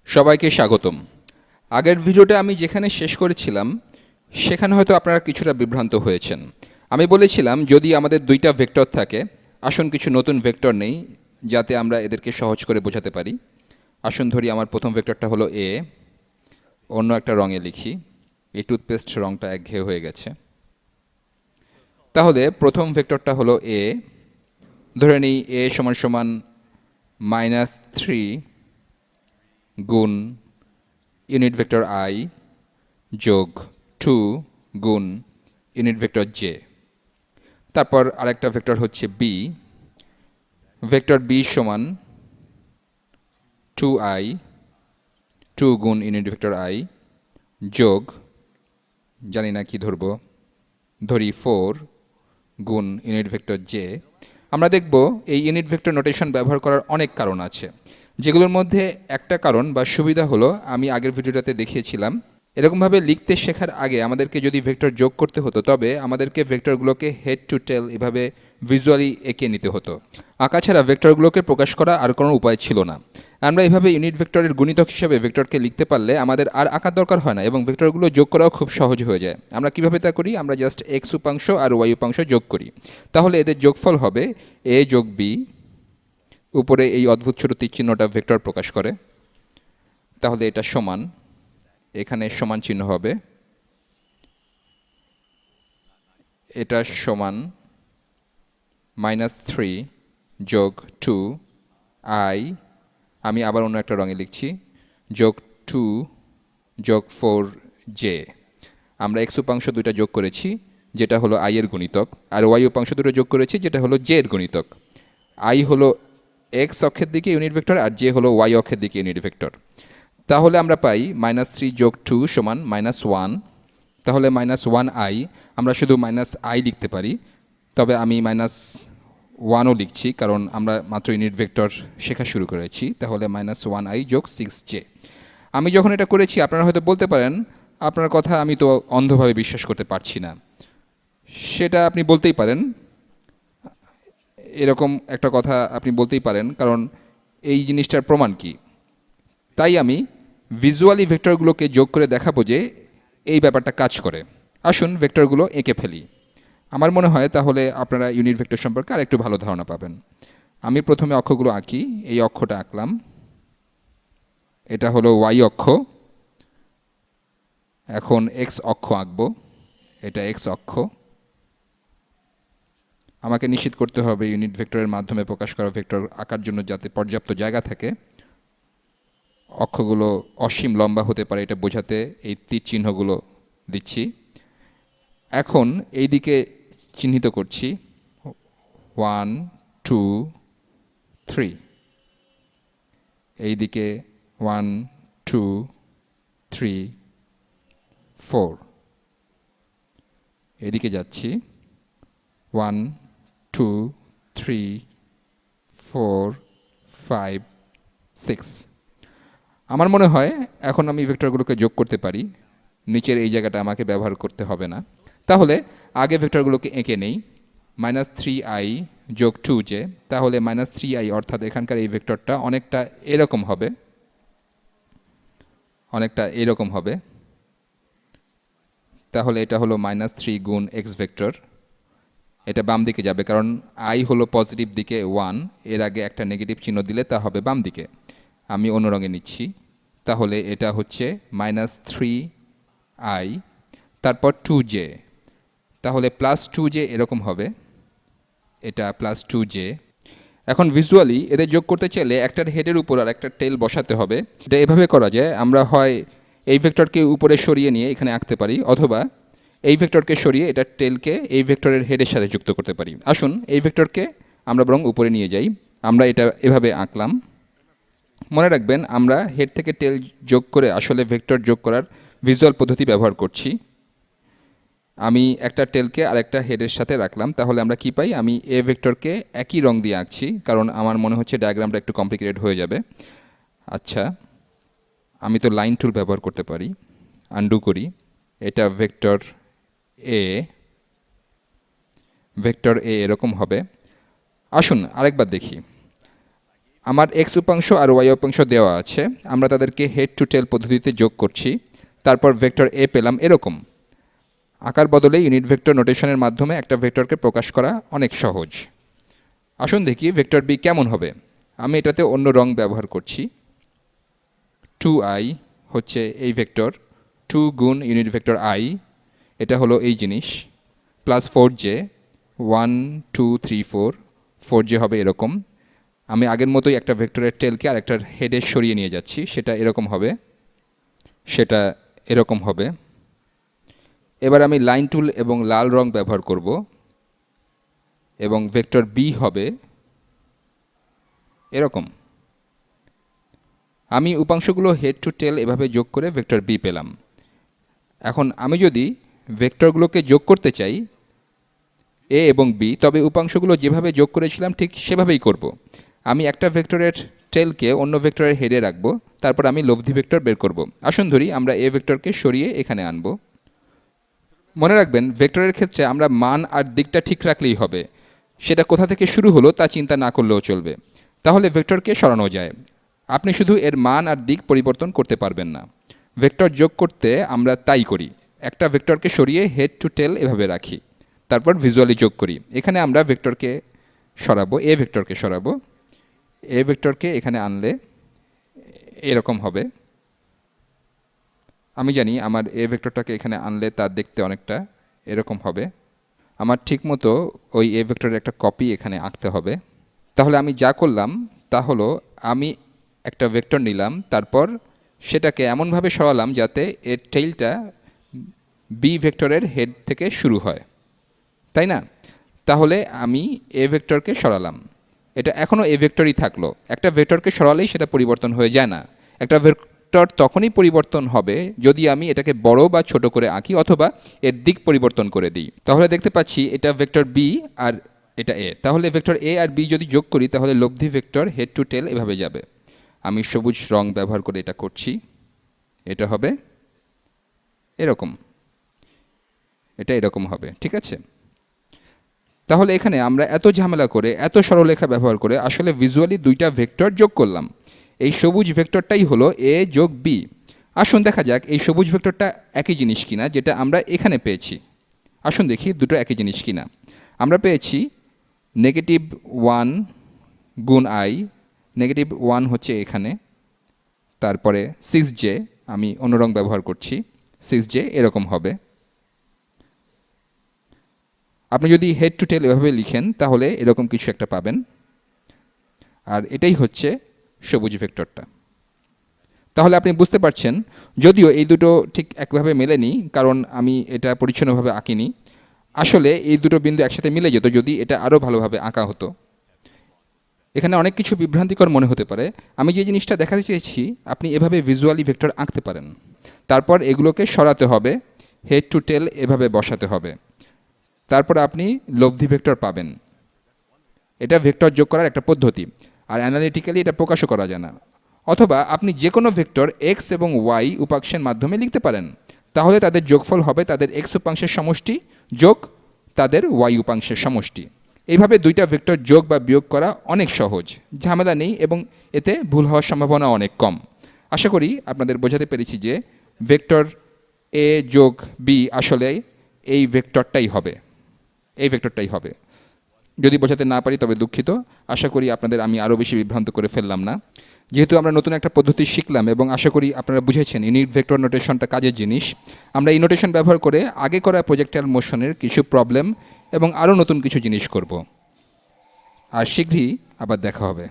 সবাইকে স্বাগতম। আগের ভিডিওটা আমি যেখানে শেষ করেছিলাম সেখানে হয়তো আপনারা কিছুটা বিভ্রান্ত হয়েছেন। আমি বলেছিলাম যদি আমাদের দুইটা ভেক্টর থাকে, আসুন কিছু নতুন ভেক্টর নেই যাতে আমরা এদেরকে সহজ করে বোঝাতে পারি। আসুন ধরি আমার প্রথম ভেক্টরটা হলো এ, অন্য একটা রঙে লিখি। এই টুথপেস্ট রঙটা একঘেয়ে হয়ে গেছে। তাহলে প্রথম ভেক্টরটা হলো এ, ধরে নিই এ সমান সমান -3 গুণ ইউনিট ভেক্টর আই যোগ 2 গুণ ইউনিট ভেক্টর জে। তারপর আরেকটা ভেক্টর হচ্ছে বি, ভেক্টর বি সমান 2i 2 গুণ ইউনিট ভেক্টর আই যোগ, জানি না কি ধরবো, ধরি 4 গুণ ইউনিট ভেক্টর জে। আমরা দেখব এই ইউনিট ভেক্টর নোটেশন ব্যবহার করার অনেক কারণ আছে, যেগুলোর মধ্যে একটা কারণ বা সুবিধা হলো আমি আগের ভিডিওটাতে দেখিয়েছিলাম এরকমভাবে লিখতে শেখার আগে আমাদেরকে যদি ভেক্টর যোগ করতে হতো তবে আমাদেরকে ভেক্টরগুলোকে হেড টু টেল এভাবে ভিজুয়ালি এঁকে নিতে হতো। আঁকা ছাড়া ভেক্টরগুলোকে প্রকাশ করা আর কোনো উপায় ছিল না। আমরা এভাবে ইউনিট ভেক্টরের গুণিতক হিসেবে ভেক্টরকে লিখতে পারলে আমাদের আর আঁকার দরকার হয় না এবং ভেক্টরগুলো যোগ করাও খুব সহজ হয়ে যায়। আমরা কিভাবে তা করি? আমরা জাস্ট এক্স উপাংশ আর ওয়াই উপাংশ যোগ করি। তাহলে এদের যোগফল হবে এ যোগ বি, উপরে এই অদ্ভুত ছোট তীর চিহ্নটা ভেক্টর প্রকাশ করে। তাহলে এটা সমান, এখানে সমান চিহ্ন হবে, এটা সমান -3 যোগ 2 আই, আমি আবার অন্য একটা রঙে লিখছি, যোগ 2 যোগ 4 জে। আমরা এক্স উপাংশ দুইটা যোগ করেছি যেটা হলো আই এর গুণিতক, আর ওয়াই উপাংশ দুটো যোগ করেছি যেটা হলো জে এর গুণিতক। আই হলো এক্স অক্ষের দিকে ইউনিট ভেক্টর আর জে হলো ওয়াই অক্ষের দিকে ইউনিট ভেক্টর। তাহলে আমরা পাই -3 যোগ 2 সমান -1। তাহলে -1i, আমরা শুধু -i লিখতে পারি, তবে আমি -1ও লিখছি কারণ আমরা মাত্র ইউনিট ভেক্টর শেখা শুরু করেছি। তাহলে -1i যোগ 6j। আমি যখন এটা করেছি আপনারা হয়তো বলতে পারেন আপনার কথা আমি তো অন্ধভাবে বিশ্বাস করতে পারছি না। সেটা আপনি বলতেই পারেন, এরকম একটা কথা আপনি বলতেই পারেন, কারণ এই জিনিসটার প্রমাণ কি? তাই আমি ভিজুয়ালি ভেক্টরগুলোকে যোগ করে দেখাবো যে এই ব্যাপারটা কাজ করে। আসুন ভেক্টরগুলো এঁকে ফেলি। আমার মনে হয় তাহলে আপনারা ইউনিট ভেক্টর সম্পর্কে আর একটু ভালো ধারণা পাবেন। আমি প্রথমে অক্ষগুলো আঁকি, এই অক্ষটা আঁকলাম, এটা হলো ওয়াই অক্ষ। এখন এক্স অক্ষ আঁকবো, এটা এক্স অক্ষ। আমাকে নিশ্চিত করতে হবে ইউনিট ভেক্টরের মাধ্যমে প্রকাশ করা ভেক্টর আঁকার জন্য যাতে পর্যাপ্ত জায়গা থাকে, অক্ষগুলো অসীম লম্বা হতে পারে এটা বোঝাতে এই তীর চিহ্নগুলো দিচ্ছি। এখন এই দিকে চিহ্নিত করছি 1 2 3, এই দিকে 1 2 3 4, এদিকে যাচ্ছি 1 2 3 4 5 6। আমার মনে হয় এখন আমি ভেক্টরগুলোকে যোগ করতে পারি, নিচের এই জায়গাটা আমাকে ব্যবহার করতে হবে না। তাহলে আগে ভেক্টরগুলোকে এঁকে নেই, -3i যোগ 2j। তাহলে -3i অর্থাৎ এখানকার এই ভেক্টরটা অনেকটা এরকম হবে, অনেকটা এরকম হবে। তাহলে এটা হলো -3 গুণ এক্স ভেক্টর, এটা বাম দিকে যাবে কারণ আই হলো পজিটিভ দিকে 1, এর আগে একটা নেগেটিভ চিহ্ন দিলে তা হবে বাম দিকে। আমি অন্য রঙে নিচ্ছি। তাহলে এটা হচ্ছে -3i, তারপর 2j, তাহলে +2j এরকম হবে, এটা +2j। এখন ভিজুয়ালি এদের যোগ করতে চাইলে একটার হেডের উপর আর একটা টেল বসাতে হবে। এটা এভাবে করা যায়, আমরা হয় এই ভেক্টরকে উপরে সরিয়ে নিয়ে এখানে আঁকতে পারি, অথবা এই ভেক্টরকে সরিয়ে এটা টেলকে এই ভেক্টরের হেডের সাথে যুক্ত করতে পারি। আসুন এই ভেক্টরকে আমরা বরং উপরে নিয়ে যাই। আমরা এটা এভাবে আঁকলাম। মনে রাখবেন আমরা হেড থেকে টেল যোগ করে আসলে ভেক্টর যোগ করার ভিজুয়াল পদ্ধতি ব্যবহার করছি। আমি একটা টেলকে আর একটা হেডের সাথে রাখলাম, তাহলে আমরা কি পাই? আমি এ ভেক্টরকে একই রং দিয়ে আঁকছি কারণ আমার মনে হচ্ছে ডায়াগ্রামটা একটু কমপ্লিকেটেড হয়ে যাবে। আচ্ছা, আমি তো লাইন টুল ব্যবহার করতে পারি, আনডু করি। এটা ভেক্টর এ, ভেক্টর এ এরকম হবে। আসুন আরেকবার দেখি। আমার এক্স উপাংশ আর ওয়াই উপাংশ দেওয়া আছে, আমরা তাদেরকে হেড টু টেল পদ্ধতিতে যোগ করছি, তারপর ভেক্টর এ পেলাম এরকম। আকার বদলে ইউনিট ভেক্টর নোটেশনের মাধ্যমে একটা ভেক্টরকে প্রকাশ করা অনেক সহজ। আসুন দেখি ভেক্টর বি কেমন হবে। আমি এটাতে অন্য রং ব্যবহার করছি। 2i হচ্ছে এই ভেক্টর, 2 গুণ ইউনিট ভেক্টর i, এটা হলো এই জিনিস, প্লাস 4j, 1 2 3 4, 4j হবে এরকম। আমি আগের মতোই একটা ভেক্টরের টেলকে আর একটা হেডে সরিয়ে নিয়ে যাচ্ছি, সেটা এরকম হবে, সেটা এরকম হবে। এবার আমি লাইন টুল এবং লাল রং ব্যবহার করব এবং ভেক্টর বি হবে এরকম। আমি উপাংশগুলো হেড টু টেল এভাবে যোগ করে ভেক্টর বি পেলাম। এখন আমি যদি ভেক্টরগুলোকে যোগ করতে চাই এ এবং বি, তবে উপাংশগুলো যেভাবে যোগ করেছিলাম ঠিক সেভাবেই করব। আমি একটা ভেক্টরের টেলকে অন্য ভেক্টরের হেডে রাখবো, তারপর আমি লব্ধি ভেক্টর বের করব। আসুন ধরি আমরা এ ভেক্টরকে সরিয়ে এখানে আনবো। মনে রাখবেন ভেক্টরের ক্ষেত্রে আমরা মান আর দিকটা ঠিক রাখলেই হবে, সেটা কোথা থেকে শুরু হলো তা চিন্তা না করলেও চলবে, তাহলে ভেক্টরকে সরানো যায়। আপনি শুধু এর মান আর দিক পরিবর্তন করতে পারবেন না। ভেক্টর যোগ করতে আমরা তাই করি, একটা ভেক্টরকে সরিয়ে হেড টু টেল এভাবে রাখি, তারপর ভিজুয়ালি যোগ করি। এখানে আমরা ভেক্টরকে সরাবো, এ ভেক্টরকে সরাবো, এ ভেক্টরকে এখানে আনলে এরকম হবে। আমি জানি আমার এ ভেক্টরটাকে এখানে আনলে তা দেখতে অনেকটা এরকম হবে। আমার ঠিকমতো ওই এ ভেক্টরের একটা কপি এখানে আঁকতে হবে। তাহলে আমি যা করলাম তা হলো আমি একটা ভেক্টর নিলাম, তারপর সেটাকে এমনভাবে সরালাম যাতে এর টেইলটা বি ভেক্টরের হেড থেকে শুরু হয়, তাই না? তাহলে আমি এ ভেক্টরকে সরালাম, এটা এখনও এ ভেক্টরই থাকলো। একটা ভেক্টরকে সরালেই সেটা পরিবর্তন হয়ে যায় না। একটা ভেক্টর তখনই পরিবর্তন হবে যদি আমি এটাকে বড় বা ছোট করে আঁকি অথবা এর দিক পরিবর্তন করে দিই। তাহলে দেখতে পাচ্ছি এটা ভেক্টর বি আর এটা এ। তাহলে ভেক্টর এ আর বি যদি যোগ করি তাহলে লব্ধি ভেক্টর হেড টু টেল এভাবে যাবে। আমি সবুজ রং ব্যবহার করে এটা করছি, এটা হবে এরকম, এটা এরকম হবে, ঠিক আছে? তাহলে এখানে আমরা এত ঝামেলা করে এত সরলরেখা ব্যবহার করে আসলে ভিজুয়ালি দুইটা ভেক্টর যোগ করলাম। এই সবুজ ভেক্টরটাই হলো এ যোগ বি। আসুন দেখা যাক এই সবুজ ভেক্টরটা একই জিনিস কিনা যেটা আমরা এখানে পেয়েছি। আসুন দেখি দুটো একই জিনিস কিনা। আমরা পেয়েছি -1 গুণ i, -1 হচ্ছে এখানে, তারপরে 6j, আমি অন্য রং ব্যবহার করছি, 6j এরকম হবে। আপনি যদি হেড টু টেল এভাবে লিখেন তাহলে এরকম কিছু একটা পাবেন, আর এটাই হচ্ছে সবুজ ভেক্টরটা। তাহলে আপনি বুঝতে পারছেন, যদিও এই দুটো ঠিক একভাবে মেলেনি কারণ আমি এটা পরিচ্ছন্নভাবে আঁকিনি, আসলে এই দুটো বিন্দু একসাথে মিলে যেত যদি এটা আরও ভালোভাবে আঁকা হতো। এখানে অনেক কিছু বিভ্রান্তিকর মনে হতে পারে। আমি যে জিনিসটা দেখাতে চেয়েছি, আপনি এভাবে ভিজুয়ালি ভেক্টর আঁকতে পারেন, তারপর এগুলোকে সরাতে হবে, হেড টু টেল এভাবে বসাতে হবে, তারপর আপনি লব্ধি ভেক্টর পাবেন। এটা ভেক্টর যোগ করার একটা পদ্ধতি, আর অ্যানালিটিক্যালি এটা প্রকাশও করা যায় না। অথবা আপনি যে কোনো ভেক্টর এক্স এবং ওয়াই উপাংশের মাধ্যমে লিখতে পারেন, তাহলে তাদের যোগফল হবে তাদের এক্স উপাংশের সমষ্টি যোগ তাদের ওয়াই উপাংশের সমষ্টি। এইভাবে দুইটা ভেক্টর যোগ বা বিয়োগ করা অনেক সহজ, ঝামেলা নেই এবং এতে ভুল হওয়ার সম্ভাবনা অনেক কম। আশা করি আপনাদের বোঝাতে পেরেছি যে ভেক্টর এ যোগ বি আসলে এই ভেক্টরটাই হবে, এই ভেক্টরটাই হবে। যদি বোঝাতে না পারি তবে দুঃখিত। আশা করি আপনাদের আমি আরও বেশি বিভ্রান্ত করে ফেললাম না। যেহেতু আমরা নতুন একটা পদ্ধতি শিখলাম এবং আশা করি আপনারা বুঝেছেন ইউনিট ভেক্টর নোটেশনটা কাজের জিনিস, আমরা এই নোটেশন ব্যবহার করে আগে করা প্রজেক্টাইল মোশনের কিছু প্রবলেম এবং আরও নতুন কিছু জিনিস করব। আর শীঘ্রই আবার দেখা হবে।